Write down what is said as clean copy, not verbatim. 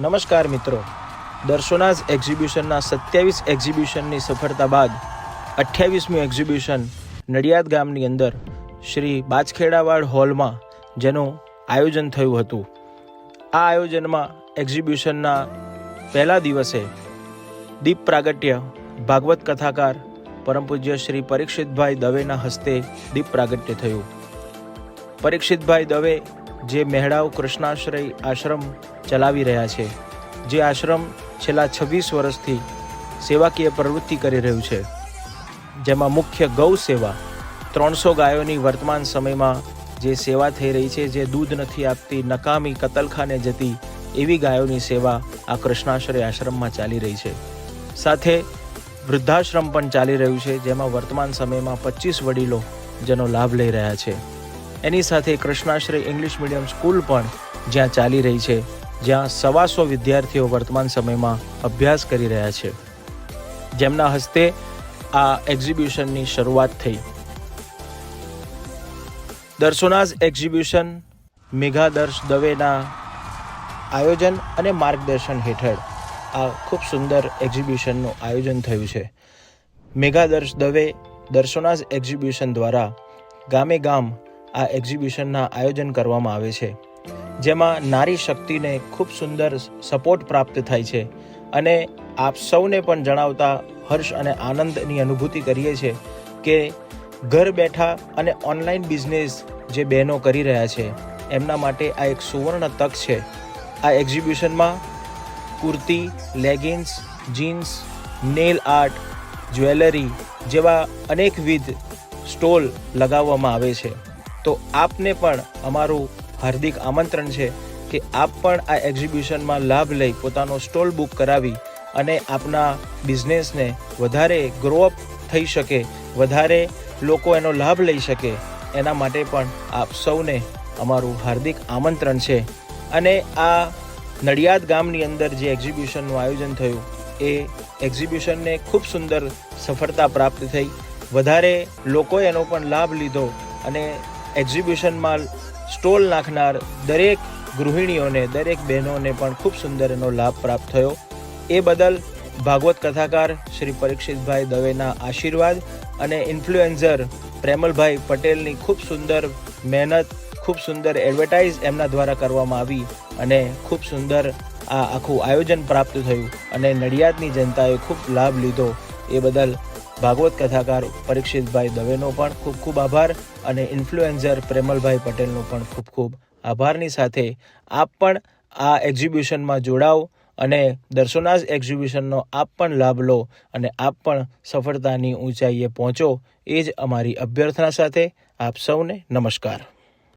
નમસ્કાર મિત્રો, દર્શોનાઝ એક્ઝિબિશનના 27 એક્ઝિબિશનની સફળતા બાદ 28મી એક્ઝિબિશન નડિયાદ ગામની અંદર શ્રી બાજખેડાવાડ હોલમાં જેનું આયોજન થયું હતું. આ આયોજનમાં એક્ઝિબિશનના પહેલા દિવસે દીપ પ્રાગટ્ય ભાગવત કથાકાર પરમ પૂજ્ય શ્રી પરીક્ષિતભાઈ દવેના હસ્તે દીપ પ્રાગટ્ય થયું. પરીક્ષિતભાઈ દવે જે મહેડાવ કૃષ્ણાશ્રય આશ્રમ ચલાવી રહ્યા છે, જે આશ્રમ છેલ્લા 26 વર્ષથી સેવાકીય પ્રવૃત્તિ કરી રહ્યું છે, જેમાં મુખ્ય ગૌ સેવા 300 ગાયોની વર્તમાન સમયમાં જે સેવા થઈ રહી છે, જે દૂધ નથી આપતી, નકામી કતલખાને જતી એવી ગાયોની સેવા આ કૃષ્ણાશ્રય આશ્રમમાં ચાલી રહી છે. સાથે વૃદ્ધાશ્રમ પણ ચાલી રહ્યું છે, જેમાં વર્તમાન સમયમાં 25 વડીલો જેનો લાભ લઈ રહ્યા છે. એની સાથે કૃષ્ણાશ્રય ઇંગ્લિશ મીડિયમ સ્કૂલ પણ જ્યાં ચાલી રહી છે, જ્યાં 125 વિદ્યાર્થીઓ વર્તમાન સમયમાં અભ્યાસ કરી રહ્યા છે, જેમના હસ્તે આ એક્ઝિબિશનની શરૂઆત થઈ. દર્શોનાઝ એક્ઝિબિશન મેઘાદર્શ દવેના આયોજન અને માર્ગદર્શન હેઠળ આ ખૂબ સુંદર એક્ઝિબિશનનું આયોજન થયું છે. મેઘાદર્શ દવે દર્શોનાઝ એક્ઝિબિશન દ્વારા ગામે ગામ આ એક્ઝિબિશનના આયોજન કરવામાં આવે છે, જેમાં નારી શક્તિને ખૂબ સુંદર સપોર્ટ પ્રાપ્ત થાય છે. અને આપ સૌને પણ જણાવતા હર્ષ અને આનંદની અનુભૂતિ કરીએ છીએ કે ઘર બેઠા અને ઓનલાઈન બિઝનેસ જે બહેનો કરી રહ્યા છે, એમના માટે આ એક સુવર્ણ તક છે. આ એક્ઝિબિશનમાં kurti, leggings, jeans, nail art, jewellery જેવા અનેકવિધ સ્ટોલ લગાવવામાં આવે છે. તો આપને પણ અમારું હાર્દિક આમંત્રણ છે કે આપ પણ આ એક્ઝિબિશનમાં લાભ લઈ પોતાનો સ્ટોલ બુક કરાવી અને આપના બિઝનેસને વધારે ગ્રોઅપ થઈ શકે, વધારે લોકો એનો લાભ લઈ શકે, એના માટે પણ આપ સૌને અમારું હાર્દિક આમંત્રણ છે. અને આ નડિયાદ ગામની અંદર જે એક્ઝિબિશનનું આયોજન થયું એ એક્ઝિબિશનને ખૂબ સુંદર સફળતા પ્રાપ્ત થઈ. વધારે લોકોએ એનો પણ લાભ લીધો અને એક્ઝિબિશનમાં સ્ટોલ નાખનાર દરેક ગૃહિણીઓને, દરેક બહેનોને પણ ખૂબ સુંદર એનો લાભ પ્રાપ્ત થયો. એ બદલ ભાગવત કથાકાર શ્રી પરીક્ષિતભાઈ દવેના આશીર્વાદ અને ઇન્ફ્લુએન્સર પ્રેમલભાઈ પટેલની ખૂબ સુંદર મહેનત, ખૂબ સુંદર એડવર્ટાઇઝ એમના દ્વારા કરવામાં આવી અને ખૂબ સુંદર આ આખું આયોજન પ્રાપ્ત થયું અને નડિયાદની જનતાએ ખૂબ લાભ લીધો. એ બદલ ભાગવત કથાકાર પરીક્ષિતભાઈ દવેનો પણ ખૂબ ખૂબ આભાર અને ઇન્ફ્લુએન્સર પ્રેમલભાઈ પટેલનો પણ ખૂબ ખૂબ આભારની સાથે આપ પણ આ એક્ઝિબિશનમાં જોડાઓ અને દર્શોનાઝ એક્ઝિબિશનનો આપ પણ લાભ લો અને આપ પણ સફળતાની ઊંચાઈએ પહોંચો. એ જ અમારી અભ્યર્થના સાથે આપ સૌને નમસ્કાર.